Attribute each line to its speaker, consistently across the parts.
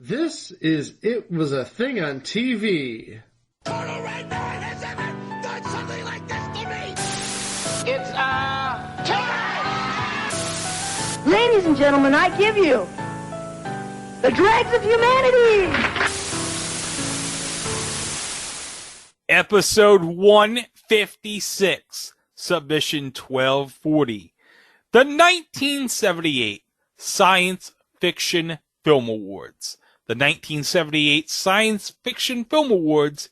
Speaker 1: It Was a Thing on TV.
Speaker 2: Total Red Man has ever done something like this to me!
Speaker 3: It's, time!
Speaker 4: Ladies and gentlemen, I give you the dregs of humanity!
Speaker 5: Episode 156, Submission 1240. The 1978 Science Fiction Film Awards. The 1978 Science Fiction Film Awards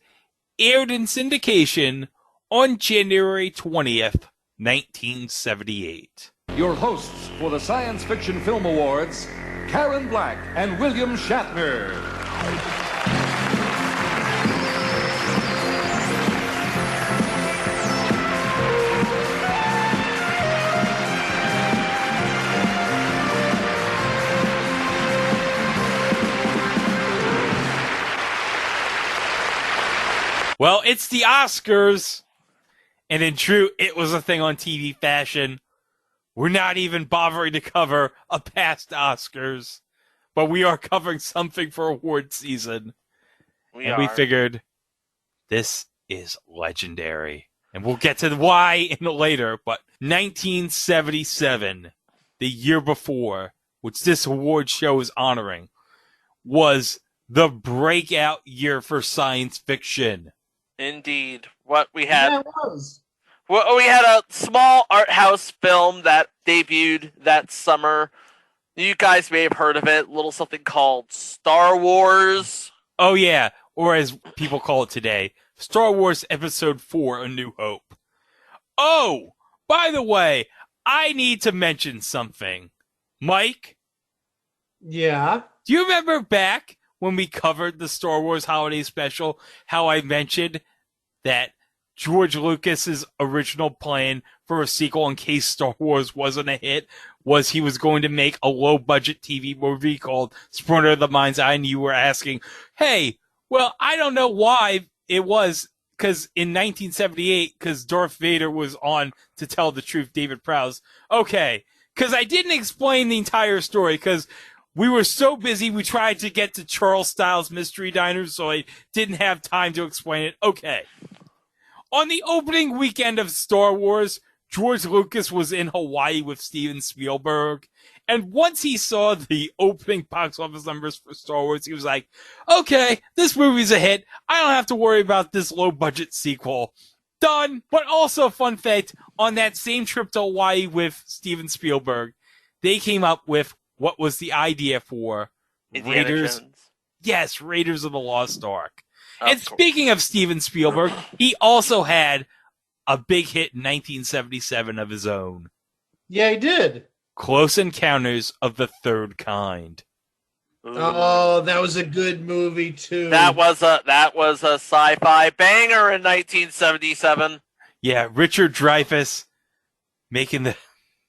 Speaker 5: aired in syndication on January 20th, 1978.
Speaker 6: Your hosts for the Science Fiction Film Awards, Karen Black and William Shatner.
Speaker 5: Well, it's the Oscars, and in true It Was a Thing on TV fashion, we're not even bothering to cover a past Oscars, but we are covering something for award season. We figured this is legendary. And we'll get to why later, but 1977, the year before, which this award show is honoring, was the breakout year for science fiction.
Speaker 7: Indeed. What we had.
Speaker 1: Yeah, it was.
Speaker 7: Well, we had a small art house film that debuted that summer. You guys may have heard of it. A little something called Star Wars.
Speaker 5: Oh, yeah. Or as people call it today, Star Wars Episode 4, A New Hope. Oh, by the way, I need to mention something. Mike?
Speaker 1: Yeah?
Speaker 5: Do you remember back when we covered the Star Wars Holiday Special, how I mentioned that George Lucas's original plan for a sequel in case Star Wars wasn't a hit was he was going to make a low-budget TV movie called Splinter of the Mind's Eye, and you were asking, hey, well, I don't know why it was, because in 1978, because Darth Vader was on To Tell the Truth, David Prowse. Okay, because I didn't explain the entire story, because we were so busy, we tried to get to Charles Styles Mystery Diners, so I didn't have time to explain it. Okay. On the opening weekend of Star Wars, George Lucas was in Hawaii with Steven Spielberg, and once he saw the opening box office numbers for Star Wars, he was like, okay, this movie's a hit. I don't have to worry about this low-budget sequel. Done. But also, fun fact, on that same trip to Hawaii with Steven Spielberg, they came up with what was the idea for
Speaker 7: Indiana
Speaker 5: Raiders.
Speaker 7: Jones.
Speaker 5: Yes, Raiders of the Lost Ark.
Speaker 7: Oh,
Speaker 5: And
Speaker 7: cool.
Speaker 5: speaking of Steven Spielberg, he also had a big hit in 1977 of his own.
Speaker 1: Yeah, he did.
Speaker 5: Close Encounters of the Third Kind.
Speaker 7: Ooh.
Speaker 1: Oh, that was a good movie, too.
Speaker 7: That was a sci-fi banger in 1977.
Speaker 5: Yeah, Richard Dreyfuss making the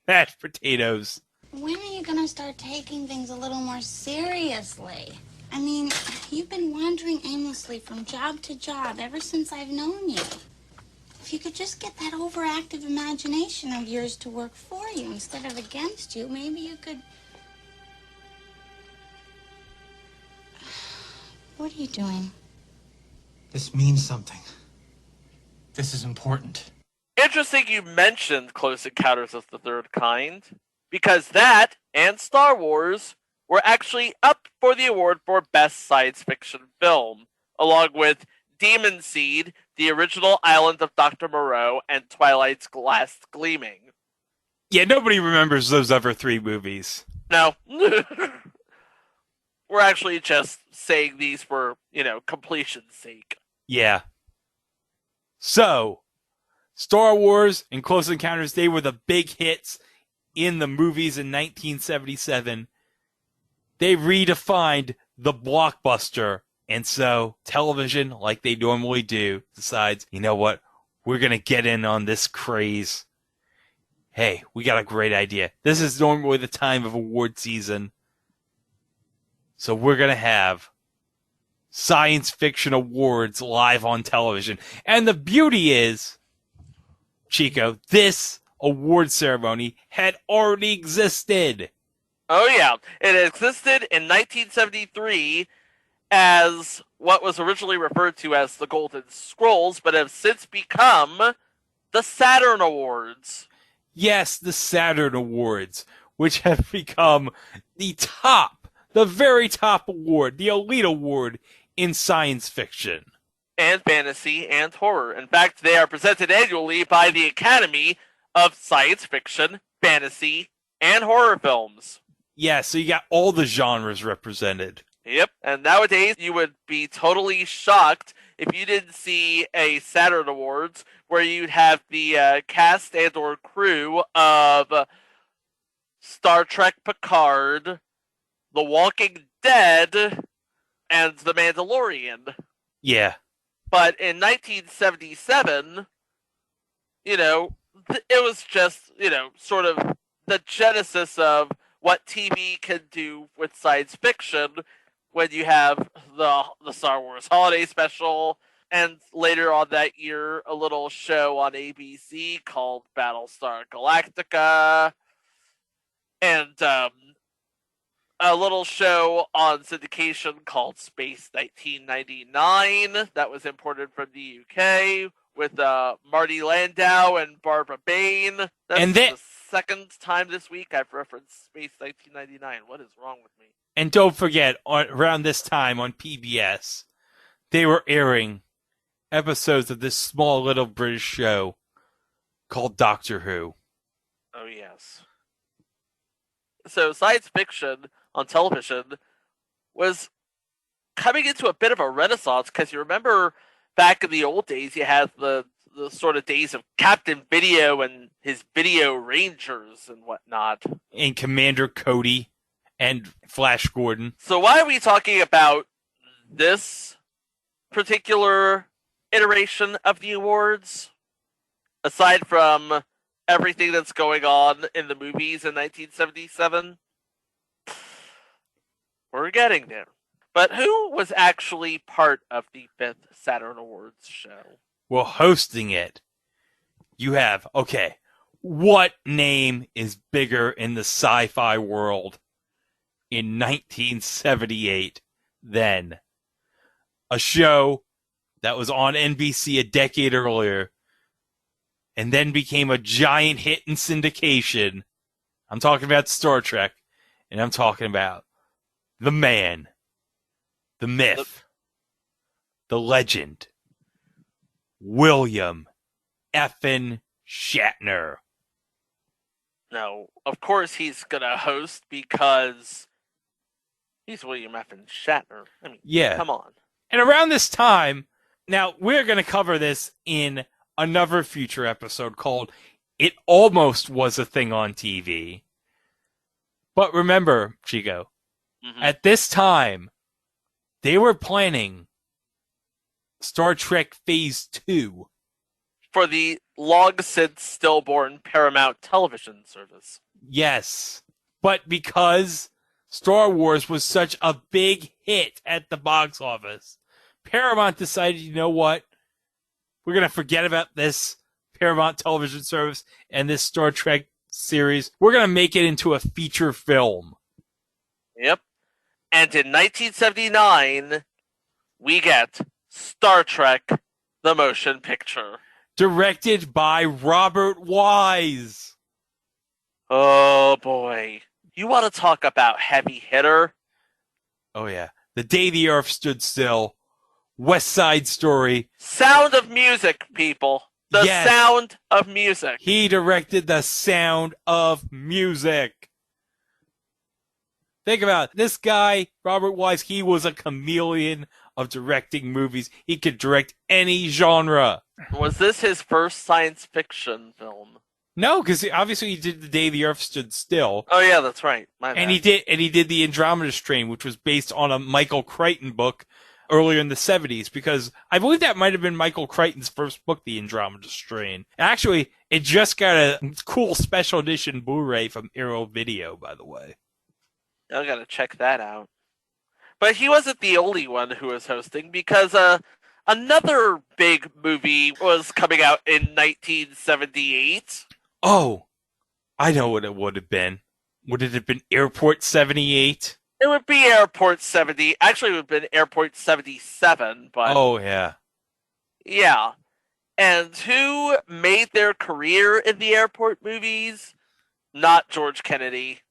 Speaker 5: mashed potatoes.
Speaker 8: When are you gonna start taking things a little more seriously? I mean, you've been wandering aimlessly from job to job ever since I've known you. If you could just get that overactive imagination of yours to work for you instead of against you, maybe you could... What are you doing?
Speaker 9: This means something. This is important.
Speaker 7: Interesting you mentioned Close Encounters of the Third Kind, because that and Star Wars were actually up for the award for Best Science Fiction Film, along with Demon Seed, The Original Island of Dr. Moreau, and Twilight's Last Gleaming.
Speaker 5: Yeah, nobody remembers those other three movies.
Speaker 7: No. We're actually just saying these for, completion's sake.
Speaker 5: Yeah. So, Star Wars and Close Encounters, they were the big hits in the movies in 1977. They redefined the blockbuster. And so television, like they normally do, decides, you know what? We're going to get in on this craze. Hey, we got a great idea. This is normally the time of award season. So we're going to have science fiction awards live on television. And the beauty is, Chico, this award ceremony had already existed.
Speaker 7: Oh, yeah. It existed in 1973 as what was originally referred to as the Golden Scrolls, but have since become the Saturn Awards.
Speaker 5: Yes, the Saturn Awards, which have become the very top award, the elite award in science fiction.
Speaker 7: And fantasy and horror. In fact, they are presented annually by the Academy of Science Fiction, Fantasy, and Horror Films.
Speaker 5: Yeah, so you got all the genres represented.
Speaker 7: Yep, and nowadays you would be totally shocked if you didn't see a Saturn Awards where you'd have the cast and or crew of Star Trek Picard, The Walking Dead, and The Mandalorian.
Speaker 5: Yeah.
Speaker 7: But in 1977, it was just, sort of the genesis of what TV can do with science fiction when you have the Star Wars Holiday Special, and later on that year, a little show on ABC called Battlestar Galactica, and a little show on syndication called Space 1999 that was imported from the UK with Marty Landau and Barbara Bain. That's the second time this week I've referenced Space 1999. What is wrong with me?
Speaker 5: And don't forget, around this time on PBS, they were airing episodes of this small little British show called Doctor Who.
Speaker 7: Oh, yes. So science fiction on television was coming into a bit of a renaissance, because you remember back in the old days, you had the sort of days of Captain Video and his Video Rangers and whatnot.
Speaker 5: And Commander Cody and Flash Gordon.
Speaker 7: So why are we talking about this particular iteration of the awards? Aside from everything that's going on in the movies in 1977? We're getting there. But who was actually part of the 5th Saturn Awards show?
Speaker 5: Well, hosting it, you have, what name is bigger in the sci-fi world in 1978 than a show that was on NBC a decade earlier and then became a giant hit in syndication? I'm talking about Star Trek, and I'm talking about the man, the myth, the legend, William effing Shatner.
Speaker 7: No, of course he's gonna host because he's William effing Shatner. I mean,
Speaker 5: yeah.
Speaker 7: Come on.
Speaker 5: And around this time, now we're going to cover this in another future episode called It Almost Was a Thing on TV. But remember, Chico, at this time, they were planning Star Trek Phase 2.
Speaker 7: For the long since stillborn Paramount television service.
Speaker 5: Yes. But because Star Wars was such a big hit at the box office, Paramount decided, you know what? We're going to forget about this Paramount television service and this Star Trek series. We're going to make it into a feature film.
Speaker 7: Yep. And in 1979, we get Star Trek, the motion picture.
Speaker 5: Directed by Robert Wise.
Speaker 7: Oh, boy. You want to talk about heavy hitter?
Speaker 5: Oh, yeah. The Day the Earth Stood Still. West Side Story.
Speaker 7: Sound of Music, people. The Sound of Music.
Speaker 5: He directed The Sound of Music. Think about it. This guy, Robert Wise, he was a chameleon of directing movies. He could direct any genre.
Speaker 7: Was this his first science fiction film?
Speaker 5: No, because obviously he did The Day the Earth Stood Still.
Speaker 7: Oh yeah, that's right. My bad.
Speaker 5: And he did The Andromeda Strain, which was based on a Michael Crichton book earlier in the 70s, because I believe that might have been Michael Crichton's first book, The Andromeda Strain. Actually, it just got a cool special edition Blu-ray from Arrow Video, by the way.
Speaker 7: I gotta check that out. But he wasn't the only one who was hosting, because another big movie was coming out in 1978.
Speaker 5: Oh, I know what it would have been. Would it have been Airport 78?
Speaker 7: It would be Airport 70. Actually, it would have been Airport 77, but...
Speaker 5: Oh, yeah.
Speaker 7: Yeah. And who made their career in the airport movies? Not George Kennedy.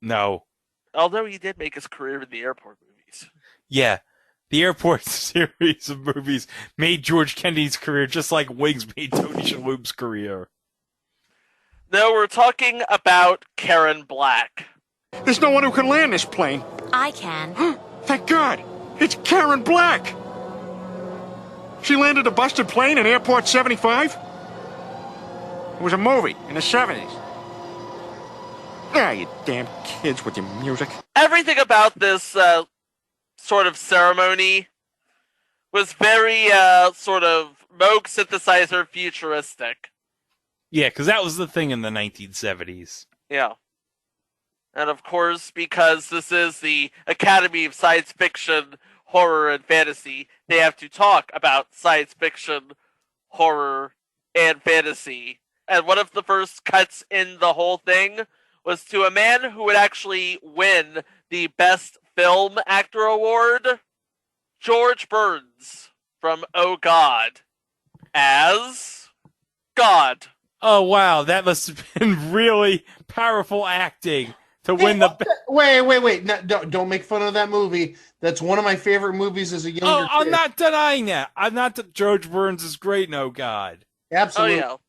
Speaker 5: No.
Speaker 7: Although he did make his career in the airport movies.
Speaker 5: Yeah. The Airport series of movies made George Kennedy's career just like Wings made Tony Shalhoub's career.
Speaker 7: No, we're talking about Karen Black.
Speaker 10: There's no one who can land this plane.
Speaker 11: I can.
Speaker 10: Thank God. It's Karen Black. She landed a busted plane in Airport 75? It was a movie in the 70s. Ah, you damn kids with your music.
Speaker 7: Everything about this sort of ceremony was very sort of Moog synthesizer futuristic.
Speaker 5: Yeah, because that was the thing in the 1970s.
Speaker 7: Yeah. And of course, because this is the Academy of Science Fiction, Horror, and Fantasy, they have to talk about science fiction, horror, and fantasy. And one of the first cuts in the whole thing was to a man who would actually win the Best Film Actor Award, George Burns from Oh God, as God.
Speaker 5: Oh, wow. That must have been really powerful acting to win the...
Speaker 1: Wait. No, don't make fun of that movie. That's one of my favorite movies as a younger kid.
Speaker 5: I'm not denying that. I'm not George Burns is great, no God.
Speaker 1: Absolutely.
Speaker 7: Oh,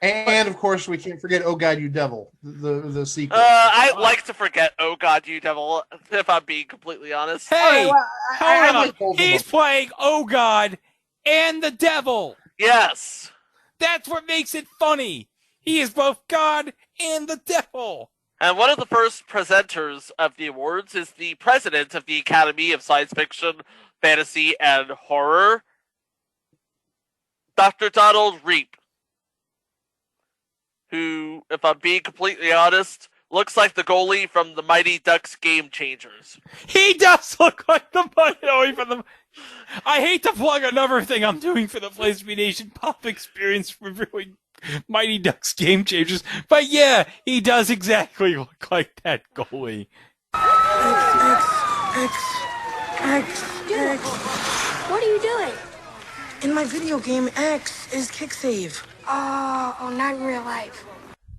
Speaker 7: yeah.
Speaker 1: And, of course, we can't forget Oh God, You Devil, the sequel.
Speaker 7: I like to forget Oh God, You Devil, if I'm being completely honest.
Speaker 5: Hey,
Speaker 1: I
Speaker 5: hold
Speaker 1: like
Speaker 5: on.
Speaker 1: both of
Speaker 5: He's
Speaker 1: them.
Speaker 5: playing Oh God and the devil.
Speaker 7: Yes.
Speaker 5: That's what makes it funny. He is both God and the devil.
Speaker 7: And one of the first presenters of the awards is the president of the Academy of Science Fiction, Fantasy, and Horror, Dr. Donald Reap, who, if I'm being completely honest, looks like the goalie from the Mighty Ducks Game Changers.
Speaker 5: He does look like the Mighty from the... I hate to plug another thing I'm doing for the Flaspy Nation Pop Experience reviewing Mighty Ducks Game Changers, but yeah, he does exactly look like that goalie.
Speaker 11: Dude, what are you doing?
Speaker 12: In my video game, X is kick save.
Speaker 11: Oh, not in real life.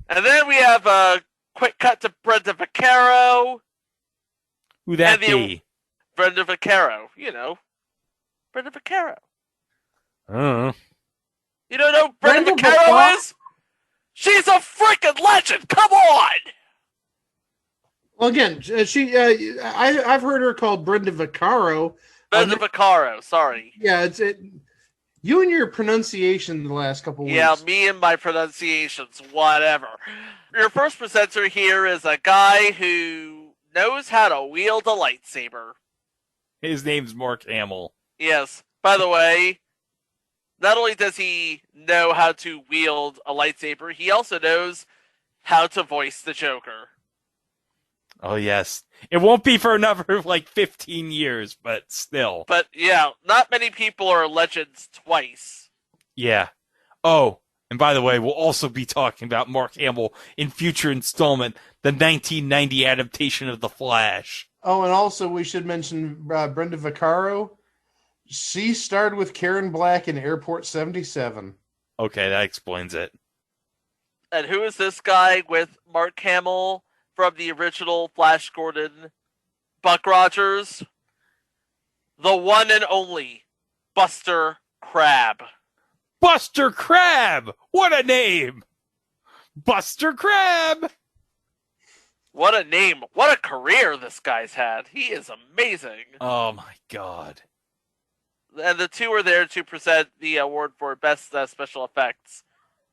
Speaker 7: And then we have a quick cut to Brenda Vaccaro.
Speaker 5: Who that be?
Speaker 7: Brenda Vaccaro, you know. Brenda Vaccaro. You don't know who Brenda Vaccaro is? She's a freaking legend! Come on!
Speaker 1: Well, again, I've heard her called Brenda Vaccaro.
Speaker 7: Brenda Vaccaro, sorry.
Speaker 1: Yeah, you and your pronunciation the last couple weeks.
Speaker 7: Yeah, me and my pronunciations, whatever. Your first presenter here is a guy who knows how to wield a lightsaber.
Speaker 5: His name's Mark Hamill.
Speaker 7: Yes. By the way, not only does he know how to wield a lightsaber, he also knows how to voice the Joker.
Speaker 5: Oh, yes. It won't be for another, 15 years, but still.
Speaker 7: But, yeah, not many people are legends twice.
Speaker 5: Yeah. Oh, and by the way, we'll also be talking about Mark Hamill in future installment, the 1990 adaptation of The Flash.
Speaker 1: Oh, and also we should mention Brenda Vaccaro. She starred with Karen Black in Airport 77.
Speaker 5: Okay, that explains it.
Speaker 7: And who is this guy with Mark Hamill from the original Flash Gordon, Buck Rogers? The one and only Buster Crabbe.
Speaker 5: Buster Crabbe! What a name! Buster Crabbe!
Speaker 7: What a name. What a career this guy's had. He is amazing.
Speaker 5: Oh my God.
Speaker 7: And the two are there to present the award for Best Special Effects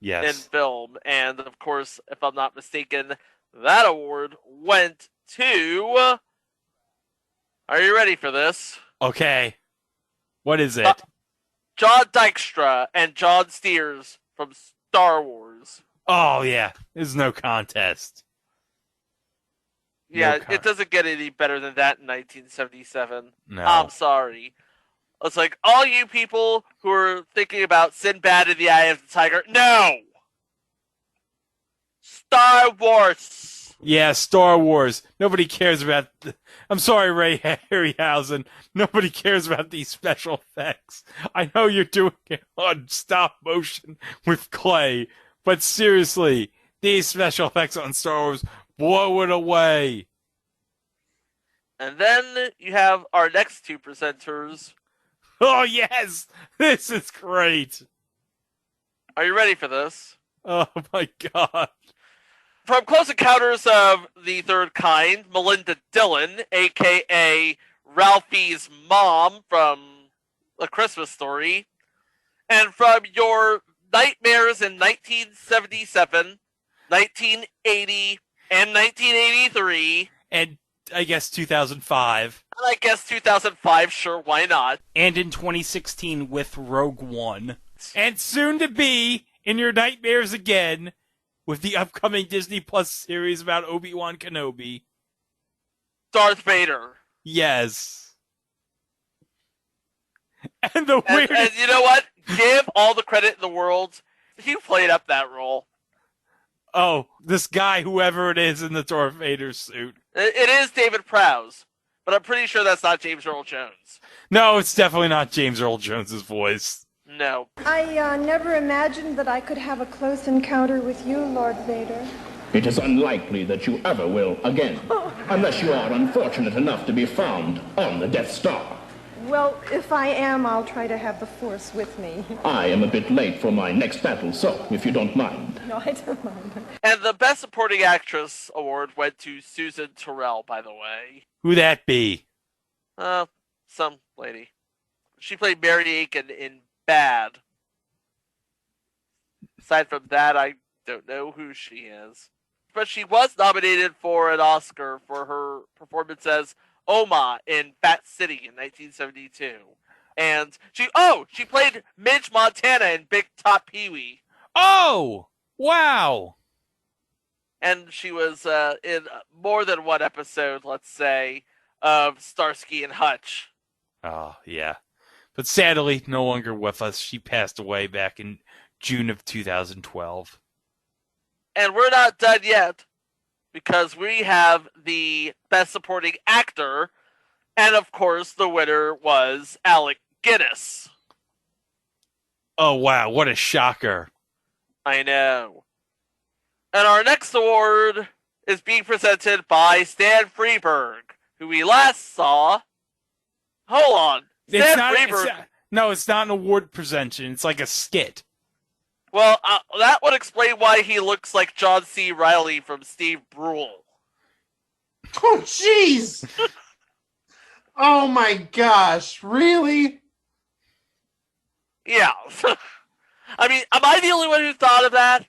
Speaker 7: in
Speaker 5: Yes.
Speaker 7: film. And, of course, if I'm not mistaken, that award went to... Are you ready for this?
Speaker 5: Okay. What is it?
Speaker 7: John Dykstra and John Steers from Star Wars.
Speaker 5: Oh, yeah. There's no contest.
Speaker 7: Yeah, it doesn't get any better than that in 1977.
Speaker 5: No.
Speaker 7: I'm sorry. It's like, all you people who are thinking about Sinbad in the Eye of the Tiger, no! Star Wars!
Speaker 5: Yeah, Star Wars. Nobody cares about... I'm sorry, Ray Harryhausen. Nobody cares about these special effects. I know you're doing it on stop motion with clay, but seriously, these special effects on Star Wars blow it away.
Speaker 7: And then you have our next two presenters.
Speaker 5: Oh, yes! This is great!
Speaker 7: Are you ready for this?
Speaker 5: Oh, my God.
Speaker 7: From Close Encounters of the Third Kind, Melinda Dillon, a.k.a. Ralphie's mom from A Christmas Story. And from your Nightmares in 1977, 1980, and 1983.
Speaker 5: And I guess 2005.
Speaker 7: And I guess 2005, sure, why not?
Speaker 5: And in 2016 with Rogue One. And soon to be in your nightmares again with the upcoming Disney Plus series about Obi-Wan Kenobi.
Speaker 7: Darth Vader.
Speaker 5: Yes. And the weird...
Speaker 7: And you know what? Give all the credit in the world. He played up that role.
Speaker 5: Oh, this guy, whoever it is in the Darth Vader suit.
Speaker 7: It is David Prowse, but I'm pretty sure that's not James Earl Jones.
Speaker 5: No, it's definitely not James Earl Jones' voice.
Speaker 7: No.
Speaker 13: I never imagined that I could have a close encounter with you, Lord Vader.
Speaker 14: It is unlikely that you ever will again, unless you are unfortunate enough to be found on the Death Star.
Speaker 13: Well, if I am, I'll try to have the Force with me.
Speaker 14: I am a bit late for my next battle, so if you don't mind.
Speaker 13: No, I don't mind.
Speaker 7: And the Best Supporting Actress award went to Susan Terrell, by the way.
Speaker 5: Who that be?
Speaker 7: Some lady. She played Mary Aiken in Bad. Aside from that, I don't know who she is. But she was nominated for an Oscar for her performance as Oma in Bat City in 1972. And she played Midge Montana in Big Top Pee-wee.
Speaker 5: Oh! Wow!
Speaker 7: And she was in more than one episode, let's say, of Starsky and Hutch.
Speaker 5: Oh, yeah. But sadly, no longer with us. She passed away back in June of 2012.
Speaker 7: And we're not done yet, because we have the Best Supporting Actor, and of course the winner was Alec Guinness.
Speaker 5: Oh, wow, what a shocker.
Speaker 7: I know. And our next award is being presented by Stan Freberg, who we last saw... Hold on.
Speaker 5: No, it's not an award presentation. It's like a skit.
Speaker 7: Well, that would explain why he looks like John C. Reilly from Steve Brule.
Speaker 1: Oh, jeez! Oh my gosh, really?
Speaker 7: Yeah. I mean, am I the only one who thought of that?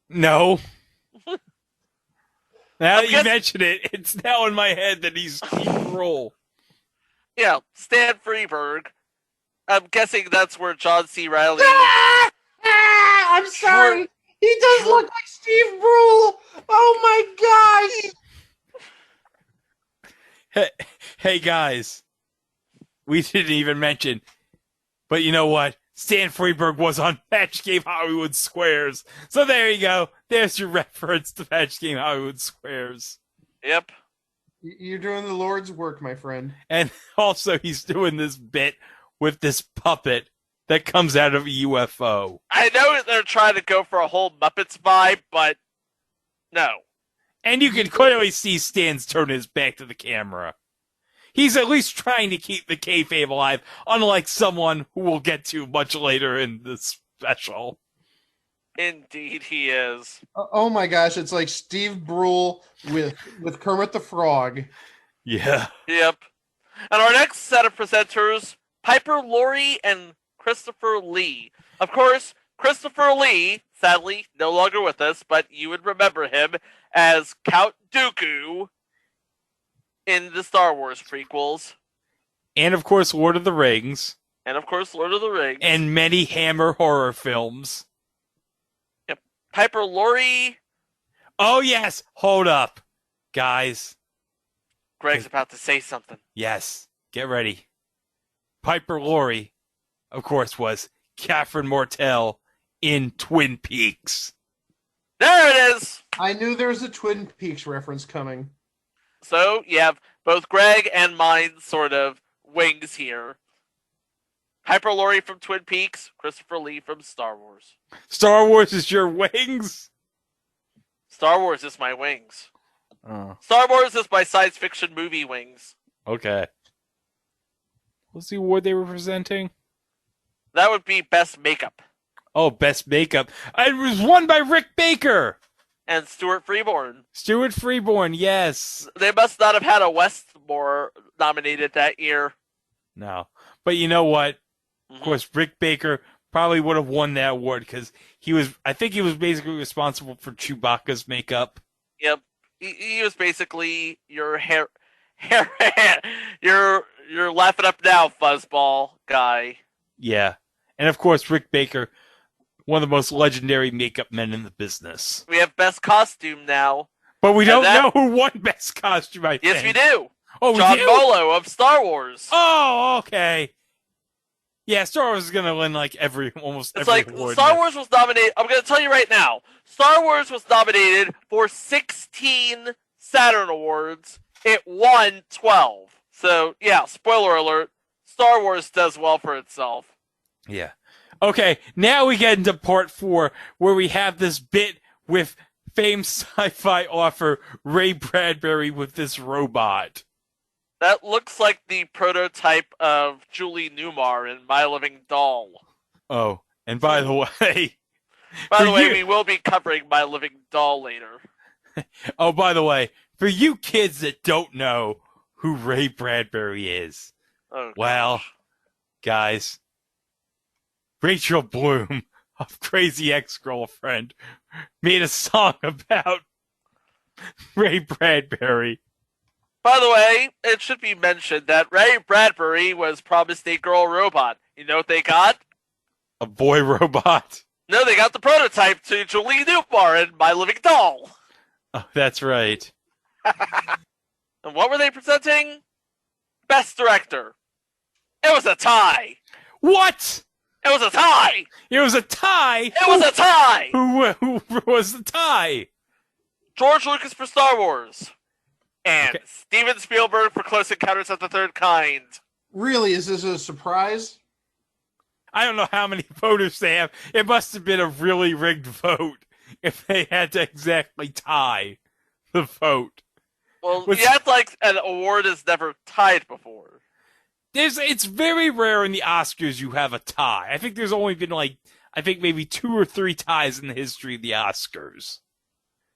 Speaker 5: No. Now that you mention it, it's now in my head that he's Steve Brule.
Speaker 7: Yeah, Stan Freberg. I'm guessing that's where John C. Reilly...
Speaker 1: I'm sorry. He does look like Steve Brule. Oh my gosh.
Speaker 5: Hey guys, we didn't even mention, but you know what? Stan Freberg was on Match Game Hollywood Squares. So there you go. There's your reference to Match Game Hollywood Squares.
Speaker 7: Yep.
Speaker 1: You're doing the Lord's work, my friend.
Speaker 5: And also he's doing this bit with this puppet that comes out of a UFO.
Speaker 7: I know they're trying to go for a whole Muppets vibe, but no.
Speaker 5: And you can clearly see Stan's turn his back to the camera. He's at least trying to keep the kayfabe alive, unlike someone who we'll get to much later in the special.
Speaker 7: Indeed he is.
Speaker 1: Oh my gosh, it's like Steve Brule with Kermit the Frog.
Speaker 5: Yeah.
Speaker 7: Yep. And our next set of presenters, Piper Laurie and Christopher Lee. Of course, Christopher Lee, sadly, no longer with us, but you would remember him as Count Dooku in the Star Wars prequels.
Speaker 5: And of course, Lord of the Rings.
Speaker 7: And of course, Lord of the Rings.
Speaker 5: And many Hammer horror films.
Speaker 7: Yep. Piper Laurie.
Speaker 5: Oh, yes. Hold up, guys.
Speaker 7: Greg's about to say something.
Speaker 5: Yes. Get ready. Piper Laurie, of course, was Catherine Mortel in Twin Peaks.
Speaker 7: There it is.
Speaker 1: I knew there was a Twin Peaks reference coming.
Speaker 7: So you have both Greg and mine sort of wings here. Hyper Laurie from Twin Peaks, Christopher Lee from Star Wars.
Speaker 5: Star Wars is your wings?
Speaker 7: Star Wars is my wings.
Speaker 5: Oh.
Speaker 7: Star Wars is my science fiction movie wings.
Speaker 5: Okay. What's the award they were presenting?
Speaker 7: That would be Best Makeup.
Speaker 5: Oh, Best Makeup. It was won by Rick Baker.
Speaker 7: And Stuart Freeborn.
Speaker 5: Stuart Freeborn, yes.
Speaker 7: They must not have had a Westmore nominated that year.
Speaker 5: No. But you know what? Of course, Rick Baker probably would have won that award because I think he was basically responsible for Chewbacca's makeup.
Speaker 7: Yep. He was basically your hair you're laughing up now, fuzzball guy.
Speaker 5: Yeah. And of course, Rick Baker, one of the most legendary makeup men in the business.
Speaker 7: We have Best Costume now.
Speaker 5: But we don't know who won Best Costume, I think.
Speaker 7: Yes, we do.
Speaker 5: Oh,
Speaker 7: John
Speaker 5: we do?
Speaker 7: Molo of Star Wars.
Speaker 5: Oh, okay. Yeah, Star Wars is going to win almost every award.
Speaker 7: Star Wars was nominated. I'm going to tell you right now. Star Wars was nominated for 16 Saturn Awards. It won 12. So, yeah, spoiler alert. Star Wars does well for itself.
Speaker 5: Yeah. Okay, now we get into part 4, where we have this bit with famed sci-fi author Ray Bradbury with this robot.
Speaker 7: That looks like the prototype of Julie Newmar in My Living Doll.
Speaker 5: Oh, and by the way...
Speaker 7: we will be covering My Living Doll later.
Speaker 5: Oh, by the way, for you kids that don't know who Ray Bradbury is, well, guys, Rachel Bloom of Crazy Ex-Girlfriend made a song about Ray Bradbury.
Speaker 7: By the way, it should be mentioned that Ray Bradbury was promised a girl robot. You know what they got?
Speaker 5: A boy robot.
Speaker 7: No, they got the prototype to Julie Newmar in My Living Doll.
Speaker 5: Oh, that's right.
Speaker 7: And what were they presenting? Best Director. It was a tie.
Speaker 5: What?
Speaker 7: It was a tie.
Speaker 5: It was a tie.
Speaker 7: It was a tie.
Speaker 5: Who was the tie?
Speaker 7: George Lucas for Star Wars. And Steven Spielberg for Close Encounters of the Third Kind.
Speaker 1: Really? Is this a surprise?
Speaker 5: I don't know how many voters they have. It must have been a really rigged vote if they had to exactly tie the vote.
Speaker 7: Well, you act like an award is never tied before.
Speaker 5: It's very rare in the Oscars you have a tie. I think there's only been maybe 2 or 3 ties in the history of the Oscars.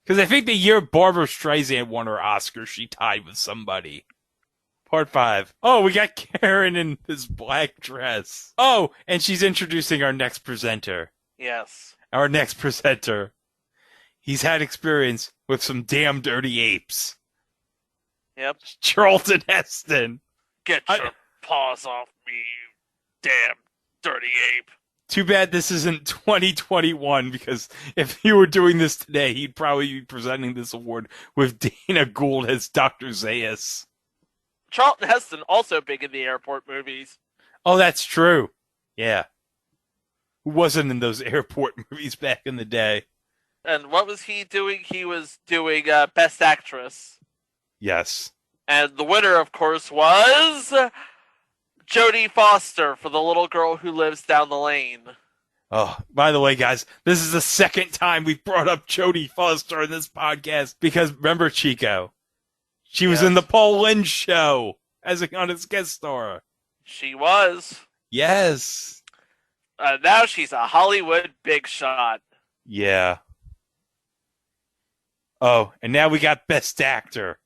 Speaker 5: Because I think the year Barbara Streisand won her Oscar, she tied with somebody. Part 5. Oh, we got Karen in this black dress. Oh, and she's introducing our next presenter.
Speaker 7: Yes.
Speaker 5: Our next presenter. He's had experience with some damn dirty apes.
Speaker 7: Yep.
Speaker 5: Charlton Heston.
Speaker 7: Get your paws off me, you damn dirty ape.
Speaker 5: Too bad this isn't 2021, because if he were doing this today, he'd probably be presenting this award with Dana Gould as Dr. Zaius.
Speaker 7: Charlton Heston, also big in the airport movies.
Speaker 5: Oh, that's true. Yeah. Who wasn't in those airport movies back in the day?
Speaker 7: And what was he doing? He was doing Best Actress.
Speaker 5: Yes.
Speaker 7: And the winner, of course, was Jodie Foster for The Little Girl Who Lives Down the Lane.
Speaker 5: Oh, by the way, guys, this is the second time we've brought up Jodie Foster in this podcast, because remember Chico? She was in the Paul Lynde Show as an honest guest star.
Speaker 7: She was.
Speaker 5: Yes.
Speaker 7: Now she's a Hollywood big shot.
Speaker 5: Yeah. Oh, and now we got Best Actor.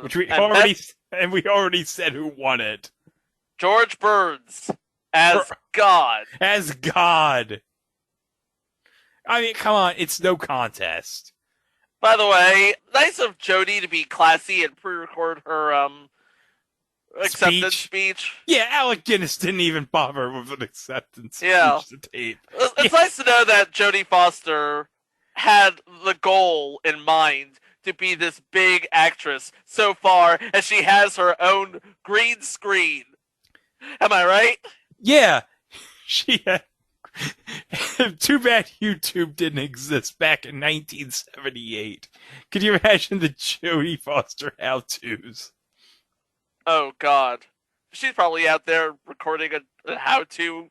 Speaker 5: Which we already said who won it.
Speaker 7: George Burns as God.
Speaker 5: As God. I mean, come on, it's no contest.
Speaker 7: By the way, nice of Jodie to be classy and pre-record her acceptance speech.
Speaker 5: Yeah, Alec Guinness didn't even bother with an acceptance speech to tape.
Speaker 7: It's nice to know that Jodie Foster had the goal in mind to be this big actress so far as she has her own green screen. Am I right?
Speaker 5: Yeah. She had Too bad YouTube didn't exist back in 1978. Could you imagine the Jodie Foster how-tos?
Speaker 7: Oh, God. She's probably out there recording a how-to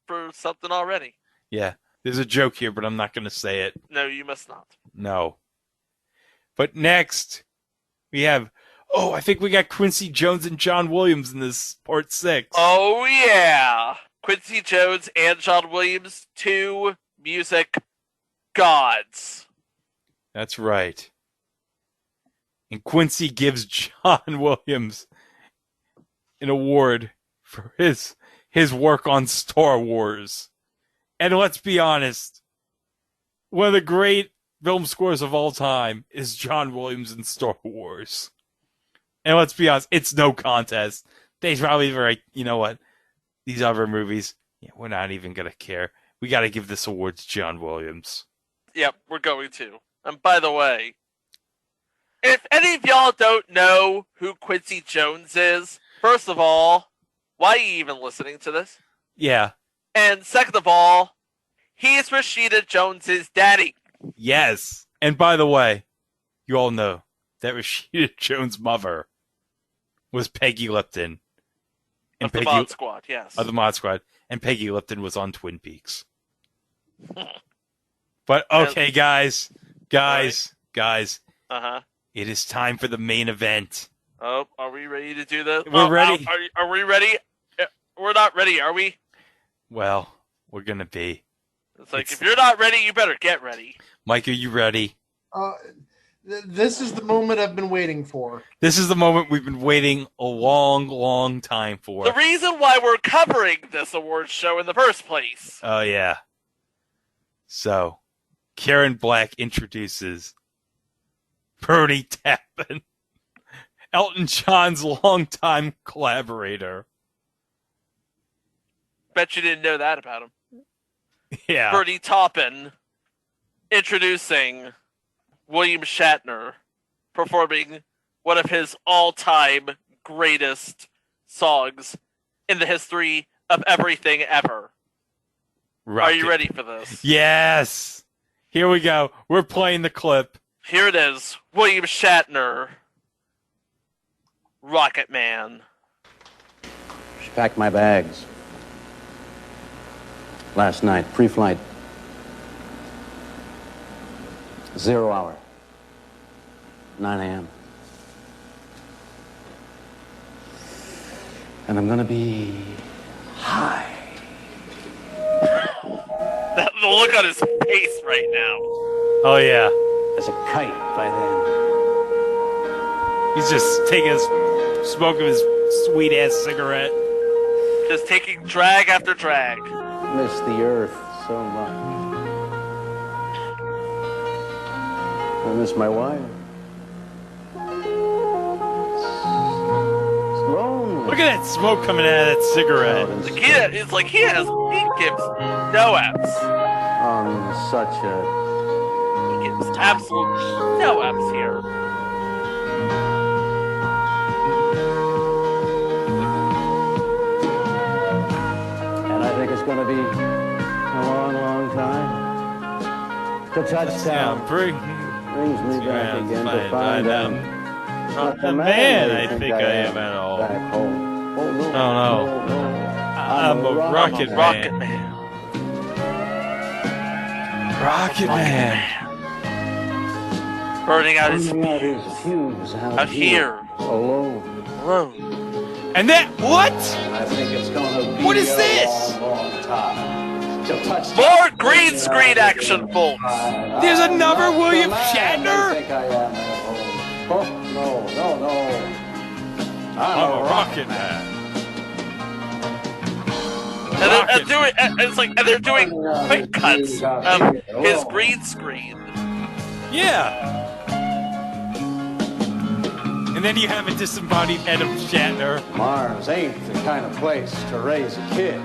Speaker 7: for something already.
Speaker 5: Yeah, there's a joke here, but I'm not going to say it.
Speaker 7: No, you must not.
Speaker 5: No. But next, we have... Oh, I think we got Quincy Jones and John Williams in this part 6.
Speaker 7: Oh, yeah. Quincy Jones and John Williams, 2 music gods.
Speaker 5: That's right. And Quincy gives John Williams an award for his work on Star Wars. And let's be honest, one of the great film scores of all time is John Williams in Star Wars. And let's be honest, it's no contest. They probably were like, you know what? These other movies, yeah, we're not even going to care. We got to give this award to John Williams.
Speaker 7: Yep, we're going to. And by the way, if any of y'all don't know who Quincy Jones is, first of all, why are you even listening to this?
Speaker 5: Yeah.
Speaker 7: And second of all, he's Rashida Jones's daddy.
Speaker 5: Yes. And by the way, you all know that Rashida Jones' mother was Peggy Lipton.
Speaker 7: Of the Mod Squad, yes.
Speaker 5: Of the Mod Squad. And Peggy Lipton was on Twin Peaks. But, okay, guys.
Speaker 7: Uh-huh.
Speaker 5: It is time for the main event.
Speaker 7: Oh, are we ready to do this?
Speaker 5: We're ready.
Speaker 7: Are we ready? We're not ready, are we?
Speaker 5: Well, we're going to be.
Speaker 7: It's like, if you're not ready, you better get ready.
Speaker 5: Mike, are you ready?
Speaker 1: This is the moment I've been waiting for.
Speaker 5: This is the moment we've been waiting a long, long time for.
Speaker 7: The reason why we're covering this awards show in the first place.
Speaker 5: Oh, yeah. So, Karen Black introduces Bernie Taupin, Elton John's longtime collaborator.
Speaker 7: Bet you didn't know that about him.
Speaker 5: Yeah.
Speaker 7: Bernie Taupin introducing William Shatner performing one of his all-time greatest songs in the history of everything ever. Are you ready for this?
Speaker 5: Yes. Here we go. We're playing the clip.
Speaker 7: Here it is. William Shatner. Rocket Man.
Speaker 15: She packed my bags. Last night, pre-flight. 0 hour. 9 a.m. And I'm gonna be high.
Speaker 7: The look on his face right now.
Speaker 5: Oh, yeah.
Speaker 15: As a kite by then.
Speaker 5: He's just taking smoking his sweet-ass cigarette.
Speaker 7: Just taking drag after drag.
Speaker 15: Miss the earth so much. I miss my wife. It's lonely.
Speaker 5: Look at that smoke coming out of that cigarette.
Speaker 7: He gives no F's.
Speaker 15: On such a...
Speaker 7: He gives absolutely no F's here.
Speaker 15: And I think it's going to be a long, long time. To touchdown. Brings me back again to find out.
Speaker 5: Not the man I think I am at all.
Speaker 15: Back home. Oh, no.
Speaker 5: No. I'm a rocket man. Rocket Man.
Speaker 7: Burning out his
Speaker 15: fuse
Speaker 7: out here.
Speaker 15: Alone.
Speaker 5: And that, what?
Speaker 15: I think it's gonna be
Speaker 5: what is this?
Speaker 15: long time.
Speaker 7: More green screen action, folks.
Speaker 5: There's another William Shatner?
Speaker 15: I think I am at home. Oh, no.
Speaker 5: I'm a rocket man.
Speaker 7: And they're doing quick cuts of his green screen.
Speaker 5: Yeah. And then you have a disembodied head of Shatner.
Speaker 15: Mars ain't the kind of place to raise a kid.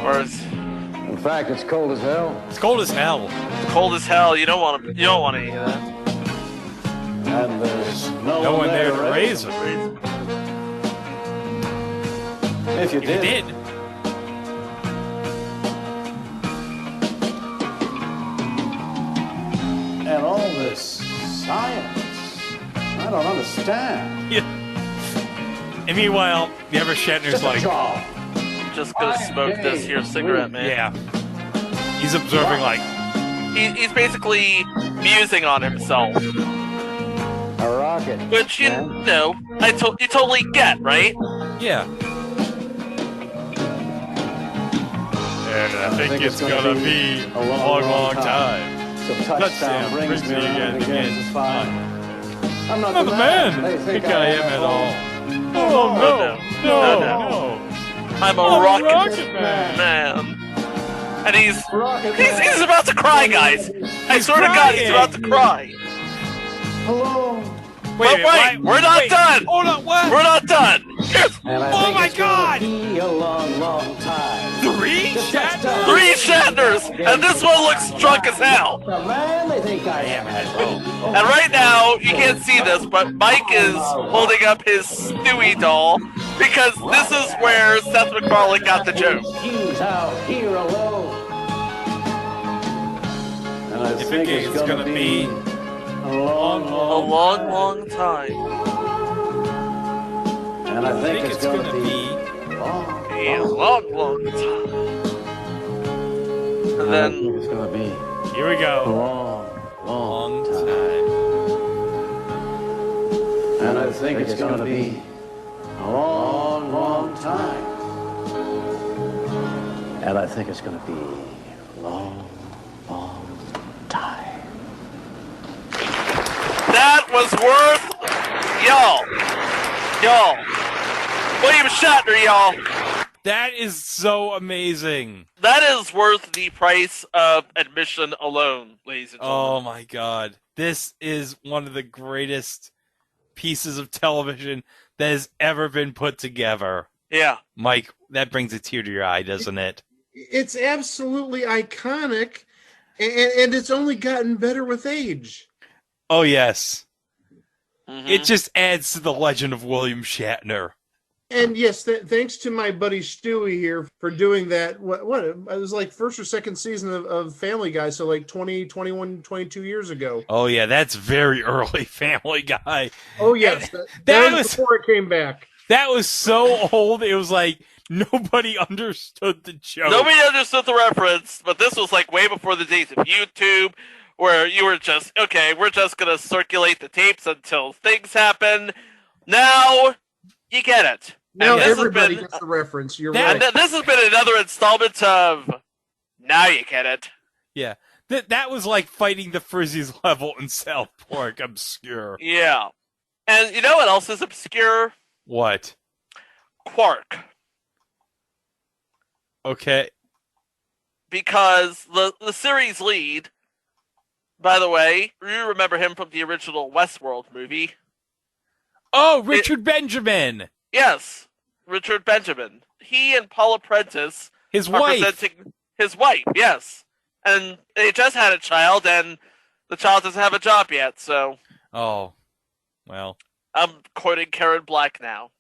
Speaker 15: In fact, it's cold as hell.
Speaker 5: It's cold as hell.
Speaker 7: It's cold as hell. You don't want any of that.
Speaker 15: And there's
Speaker 5: no one there to raise him.
Speaker 15: If you did. Science? I don't understand.
Speaker 5: Yeah. And meanwhile, the other Shatner's like,
Speaker 7: just go smoke this here cigarette, man.
Speaker 5: Yeah. He's observing, like,
Speaker 7: he's basically musing on himself.
Speaker 15: A rocket.
Speaker 7: Which, you know, you totally get, right?
Speaker 5: Yeah. And I think it's gonna be a long time.
Speaker 15: So touchdown brings me around again to find I'm not the man they think I am at all.
Speaker 5: No.
Speaker 7: I'm a rocket man. And he's about to cry, guys. I swear to God, he's about to cry.
Speaker 15: Hello.
Speaker 7: Wait, we're not done.
Speaker 5: Hold on, what?
Speaker 7: We're not done.
Speaker 5: Oh my God!
Speaker 15: Be a long time.
Speaker 5: 3 Shatners?
Speaker 7: 3 Shatners, and this one looks drunk as hell.
Speaker 15: The man they think I am at all.
Speaker 7: And right now, you can't see this, but Mike is holding up his Stewie doll because this is where Seth MacFarlane got the joke.
Speaker 15: He's out here alone. And I think it's gonna be a
Speaker 7: long time.
Speaker 15: And I think it's gonna be
Speaker 7: a long time. And then
Speaker 15: it's gonna be
Speaker 5: here we go.
Speaker 15: A long time. And I think it's gonna be a long time. And I think it's gonna be a long time.
Speaker 7: That was worth, y'all. William Shatner, y'all.
Speaker 5: That is so amazing.
Speaker 7: That is worth the price of admission alone, ladies and gentlemen.
Speaker 5: Oh my God. This is one of the greatest pieces of television that has ever been put together.
Speaker 7: Yeah.
Speaker 5: Mike, that brings a tear to your eye, doesn't it?
Speaker 1: It's absolutely iconic, and it's only gotten better with age.
Speaker 5: Oh, yes.
Speaker 7: Mm-hmm.
Speaker 5: It just adds to the legend of William Shatner.
Speaker 1: And yes, thanks to my buddy Stewie here for doing that. What it was like first or second season of Family Guy, so like 20, 21, 22 years ago.
Speaker 5: Oh, yeah, that's very early Family Guy.
Speaker 1: Oh, yes. That was before it came back.
Speaker 5: That was so old, it was like nobody understood the joke.
Speaker 7: Nobody understood the reference, but this was like way before the days of YouTube, where you were just, okay, we're just going to circulate the tapes until things happen. Now, you get it.
Speaker 1: Now everybody gets the reference. You're right.
Speaker 7: And this has been another installment of Now You Get It.
Speaker 5: Yeah. That was like fighting the Frizzies level in South Park. Obscure.
Speaker 7: Yeah. And you know what else is obscure?
Speaker 5: What?
Speaker 7: Quark.
Speaker 5: Okay.
Speaker 7: Because the series lead, by the way, you remember him from the original Westworld movie.
Speaker 5: Oh, Richard Benjamin.
Speaker 7: Yes, Richard Benjamin. He and Paula Prentice
Speaker 5: his
Speaker 7: are
Speaker 5: wife.
Speaker 7: presenting his wife, yes. And they just had a child, and the child doesn't have a job yet, so...
Speaker 5: Oh, well.
Speaker 7: I'm quoting Karen Black now.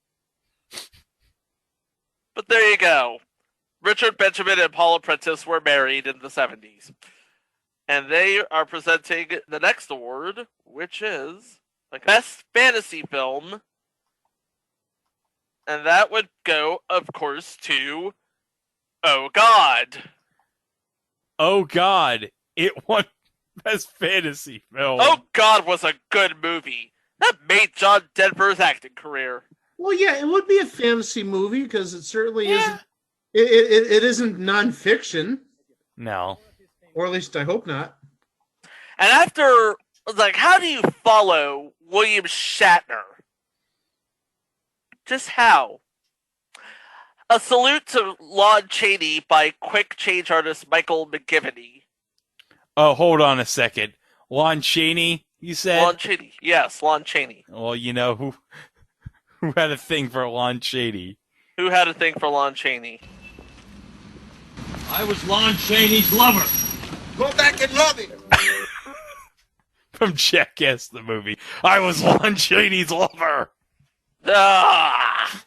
Speaker 7: But there you go. Richard Benjamin and Paula Prentice were married in the 70s. And they are presenting the next award, which is Best Fantasy Film. And that would go, of course, to Oh God.
Speaker 5: Oh God. It won Best Fantasy Film.
Speaker 7: Oh God was a good movie. That made John Denver's acting career.
Speaker 1: Well, yeah, it would be a fantasy movie because it certainly isn't. It isn't nonfiction.
Speaker 5: No.
Speaker 1: Or at least I hope not.
Speaker 7: And after, like, how do you follow William Shatner? Just how? A salute to Lon Chaney by quick change artist Michael McGivney.
Speaker 5: Oh, hold on a second. Lon Chaney, you said?
Speaker 7: Lon Chaney. Yes, Lon Chaney.
Speaker 5: Well, you know who had a thing for Lon Chaney.
Speaker 7: Who had a thing for Lon Chaney?
Speaker 10: I was Lon Chaney's lover.
Speaker 2: Go back and love him.
Speaker 5: From Jackass the movie. I was Lon Chaney's lover.
Speaker 7: Ah!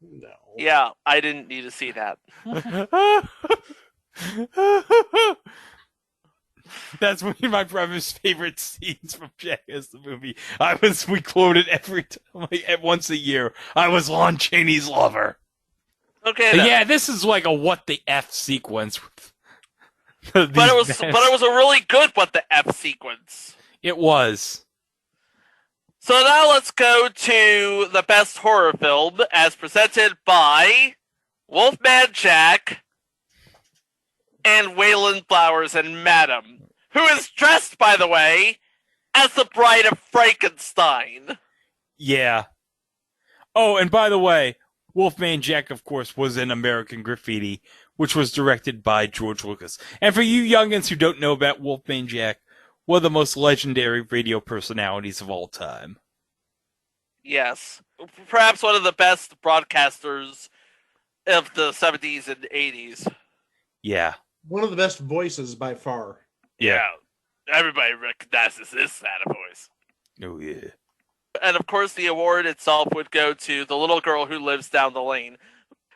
Speaker 7: No. Yeah, I didn't need to see that.
Speaker 5: That's one of my brother's favorite scenes from Jackass the movie. We quoted every time, once a year. I was Lon Chaney's lover.
Speaker 7: Okay,
Speaker 5: yeah, this is like a what the F sequence.
Speaker 7: But it was a really good what the F sequence.
Speaker 5: It was.
Speaker 7: So now let's go to the best horror film as presented by Wolfman Jack and Waylon Flowers and Madam, who is dressed, by the way, as the Bride of Frankenstein.
Speaker 5: Yeah. Oh, and by the way, Wolfman Jack, of course, was in American Graffiti, which was directed by George Lucas. And for you youngins who don't know about Wolfman Jack, one of the most legendary radio personalities of all time.
Speaker 7: Yes. Perhaps one of the best broadcasters of the 70s and 80s.
Speaker 5: Yeah.
Speaker 1: One of the best voices by far.
Speaker 7: Yeah. Everybody recognizes this Santa voice.
Speaker 5: Oh, yeah.
Speaker 7: And of course, the award itself would go to The Little Girl Who Lives Down the Lane,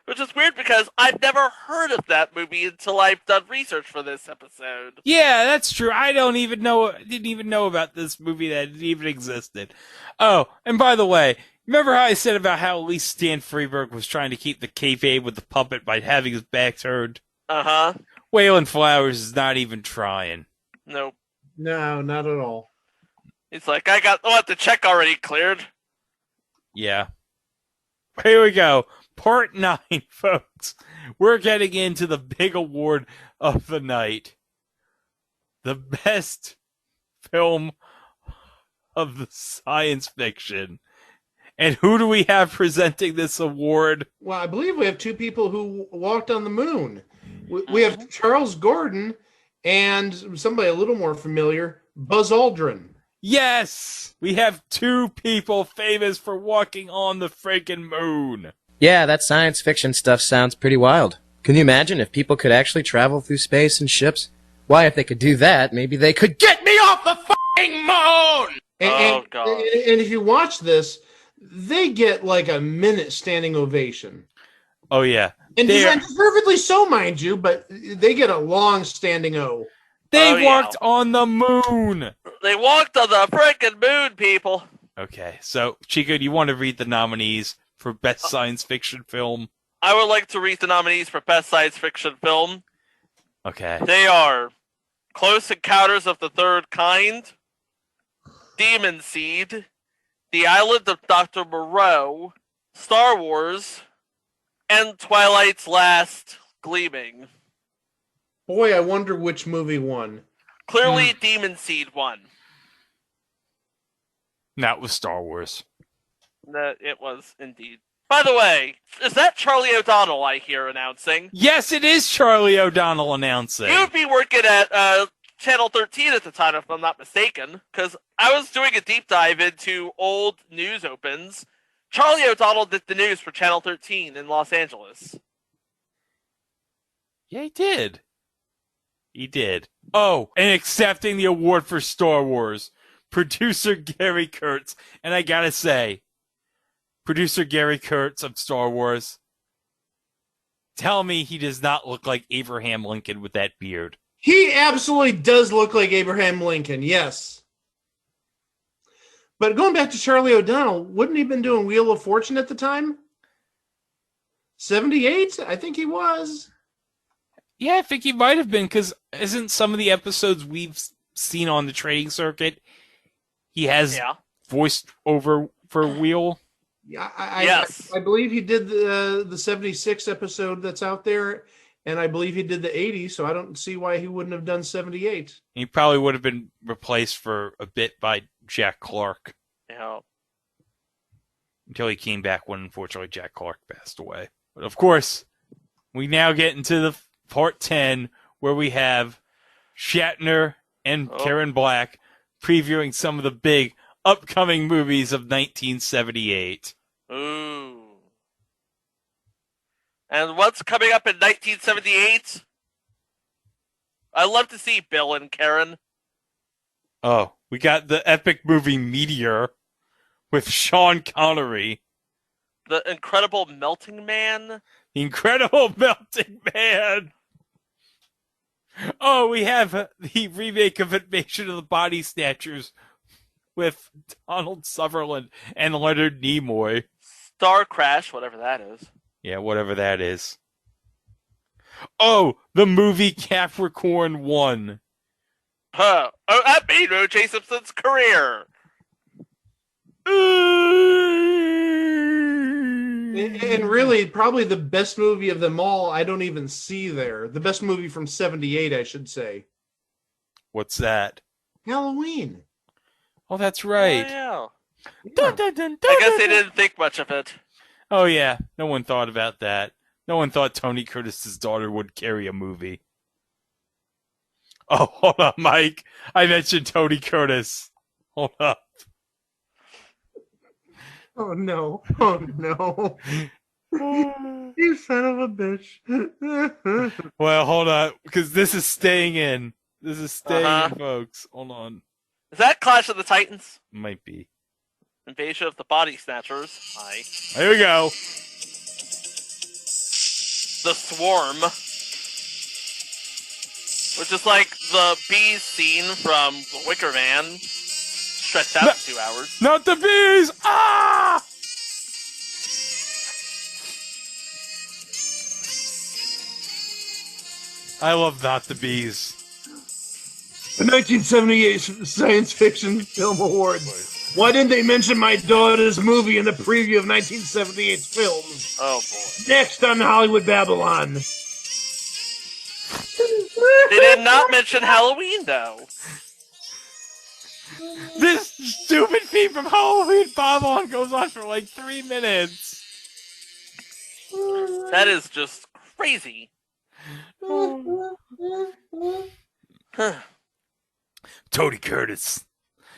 Speaker 7: which is weird because I've never heard of that movie until I've done research for this episode.
Speaker 5: Yeah, that's true. didn't even know about this movie that it even existed. Oh, and by the way, remember how I said about how at least Stan Freberg was trying to keep the kayfabe with the puppet by having his back turned?
Speaker 7: Uh-huh.
Speaker 5: Waylon Flowers is not even trying.
Speaker 7: Nope.
Speaker 1: No, not at all.
Speaker 7: He's like, the check already cleared.
Speaker 5: Yeah. Here we go. Part 9, folks. We're getting into the big award of the night. The best film of the science fiction. And who do we have presenting this award?
Speaker 1: Well, I believe we have two people who walked on the moon. We have Charles Gordon and somebody a little more familiar, Buzz Aldrin.
Speaker 5: Yes! We have two people famous for walking on the freaking moon.
Speaker 16: Yeah, that science fiction stuff sounds pretty wild. Can you imagine if people could actually travel through space in ships? Why, if they could do that, maybe they could get me off the f***ing moon!
Speaker 1: And,
Speaker 7: God.
Speaker 1: And if you watch this, they get like a minute standing ovation.
Speaker 5: Oh, yeah.
Speaker 1: And deservedly so, mind you, but they get a long standing O.
Speaker 5: They walked on the moon!
Speaker 7: They walked on the freaking moon, people!
Speaker 5: Okay, so, Chico, do you want to read the nominees for Best Science Fiction Film?
Speaker 7: I would like to read the nominees for Best Science Fiction Film.
Speaker 5: Okay.
Speaker 7: They are Close Encounters of the Third Kind, Demon Seed, The Island of Dr. Moreau, Star Wars, and Twilight's Last Gleaming.
Speaker 1: Boy, I wonder which movie won.
Speaker 7: Clearly, Demon Seed won.
Speaker 5: That was Star Wars.
Speaker 7: It was indeed. By the way, is that Charlie O'Donnell I hear announcing?
Speaker 5: Yes, it is Charlie O'Donnell announcing.
Speaker 7: You'd be working at Channel 13 at the time, if I'm not mistaken, because I was doing a deep dive into old news opens. Charlie O'Donnell did the news for Channel 13 in Los Angeles.
Speaker 5: Yeah, he did. He did. Oh, and accepting the award for Star Wars, producer Gary Kurtz. And I gotta say, producer Gary Kurtz of Star Wars, tell me he does not look like Abraham Lincoln with that beard.
Speaker 1: He absolutely does look like Abraham Lincoln, yes. But going back to Charlie O'Donnell, wouldn't he have been doing Wheel of Fortune at the time? 78? I think he was.
Speaker 5: Yeah, I think he might have been, because isn't some of the episodes we've seen on the trading circuit, he has voiced over for Wheel?
Speaker 1: Yeah,
Speaker 7: yes.
Speaker 1: I believe he did the 76 episode that's out there, and I believe he did the 80, so I don't see why he wouldn't have done 78.
Speaker 5: He probably would have been replaced for a bit by Jack Clark.
Speaker 7: Yeah.
Speaker 5: Until he came back when, unfortunately, Jack Clark passed away. But, of course, we now get into the Part 10, where we have Shatner and Karen Black previewing some of the big upcoming movies of 1978.
Speaker 7: Ooh. And what's coming up in 1978? I love to see Bill and Karen.
Speaker 5: Oh, we got the epic movie Meteor with Sean Connery.
Speaker 7: The Incredible Melting Man.
Speaker 5: The Incredible Melting Man. Oh, we have the remake of Invasion of the Body Snatchers with Donald Sutherland and Leonard Nimoy.
Speaker 7: Star Crash, whatever that is.
Speaker 5: Yeah, whatever that is. Oh, the movie Capricorn 1.
Speaker 7: Huh. Oh, that made O.J. Simpson's career.
Speaker 1: And really, probably the best movie of them all, I don't even see there. The best movie from 78, I should say.
Speaker 5: What's that?
Speaker 1: Halloween.
Speaker 5: Oh, that's right.
Speaker 7: Oh, yeah. Dun, dun, dun, I guess they didn't think much of it.
Speaker 5: Oh, yeah. No one thought about that. No one thought Tony Curtis's daughter would carry a movie. Oh, hold on, Mike. I mentioned Tony Curtis. Hold up.
Speaker 1: Oh, no. Oh, no. You son of a bitch.
Speaker 5: Well, hold on, because this is staying in. This is staying in, folks. Hold on.
Speaker 7: Is that Clash of the Titans?
Speaker 5: Might be.
Speaker 7: Invasion of the Body Snatchers. Hi.
Speaker 5: Here we go.
Speaker 7: The Swarm. Which is like the bees scene from The Wicker Man. Stretched out to 2 hours.
Speaker 5: Not the bees! Ah! I love Not the Bees.
Speaker 1: The 1978 Science Fiction Film Awards. Why didn't they mention my daughter's movie in the preview of 1978's films?
Speaker 7: Oh, boy.
Speaker 1: Next on Hollywood Babylon.
Speaker 7: They did not mention Halloween, though.
Speaker 5: This stupid feed from Halloween Babylon goes on for like 3 minutes.
Speaker 7: That is just crazy.
Speaker 5: Tony Curtis.